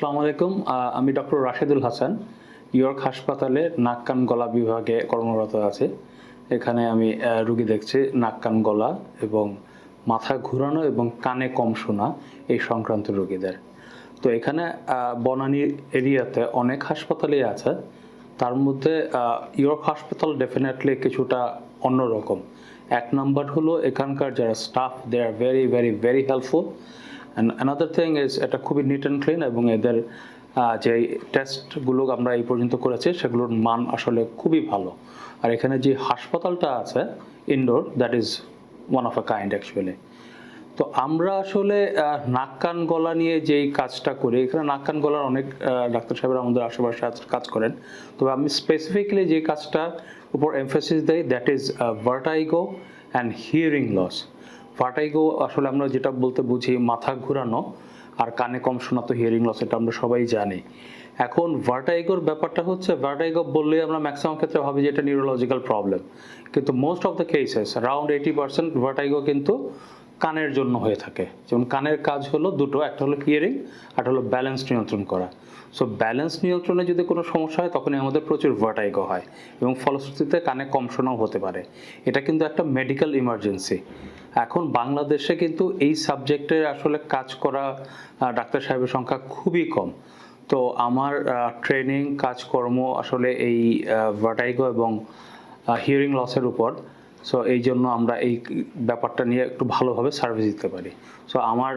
আসসালামু আলাইকুম। আমি ডক্টর রাশেদুল হাসান, ইয়র্ক হাসপাতালে নাক কান গলা বিভাগে কর্মরত আছি। এখানে আমি রুগী দেখছি নাক কান গলা এবং মাথা ঘুরানো এবং কানে কম শোনা এই সংক্রান্ত রোগীদের। তো এখানে বনানী এরিয়াতে অনেক হাসপাতালই আছে। তার মধ্যে ইয়র্ক হাসপাতাল ডেফিনেটলি কিছুটা অন্যরকম। এক নাম্বার হলো এখানকার যারা staff, they are very very very helpful. And another thing is এটা খুবই নিট অ্যান্ড ক্লিন এবং এদের যে টেস্টগুলো আমরা এই পর্যন্ত করেছি সেগুলোর মান আসলে খুবই ভালো। আর এখানে যে হাসপাতালটা আছে indoor, that is one of a kind actually. তো আমরা আসলে নাক কান গলা নিয়ে যেই কাজটা করি, এখানে নাক কান গলার অনেক ডাক্তার সাহেবরা আমাদের আশেপাশে কাজ করেন। তবে আমি স্পেসিফিক্যালি যে কাজটার উপর এমফেসিস দেই, that is vertigo and hearing loss. Vertigo আসলে আমরা যেটা বলতে বুঝি মাথা ঘুরানো, আর কানে কম শোনা তো হিয়ারিং লস, এটা আমরা সবাই জানি। এখন ভার্টাইগোর ব্যাপারটা হচ্ছে, ভার্টাইগো বললে আমরা ম্যাক্সিমাম ক্ষেত্রে ভাবি যে এটা নিউরোলজিক্যাল প্রবলেম, কিন্তু most of the cases around 80% vertigo কিন্তু কানের জন্য হয়ে থাকে। যেমন কানের কাজ হলো দুটো, একটা হলো হিয়ারিং, একটা হলো ব্যালেন্স নিয়ন্ত্রণ করা। সো ব্যালেন্স নিয়ন্ত্রণে যদি কোনো সমস্যা হয় তখনই আমাদের প্রচুর ভার্টাইগো হয় এবং ফলশ্রুতিতে কানে কম শোনাও হতে পারে। এটা কিন্তু একটা মেডিকেল ইমার্জেন্সি। এখন বাংলাদেশে কিন্তু এই সাবজেক্টে আসলে কাজ করা ডাক্তার সাহেবের সংখ্যা খুবই কম। তো আমার ট্রেনিং কাজকর্ম আসলে এই ভার্টাইগো এবং হিয়ারিং লসের উপর। সো এই জন্য আমরা এই ব্যাপারটা নিয়ে একটু ভালোভাবে সার্ভিস দিতে পারি। সো আমার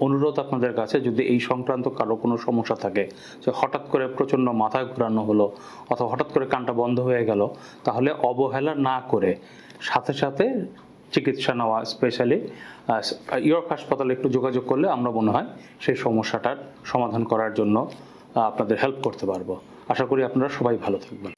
অনুরোধ আপনাদের কাছে, যদি এই সংক্রান্ত কারো কোনো সমস্যা থাকে, যে হঠাৎ করে প্রচণ্ড মাথা ঘোরানো হলো অথবা হঠাৎ করে কানটা বন্ধ হয়ে গেল, তাহলে অবহেলা না করে সাথে সাথে চিকিৎসা নেওয়া, স্পেশালি ইয়র্ক হাসপাতালে একটু যোগাযোগ করলে আমরা মনে হয় সেই সমস্যাটার সমাধান করার জন্য আপনাদের হেল্প করতে পারবো। আশা করি আপনারা সবাই ভালো থাকবেন।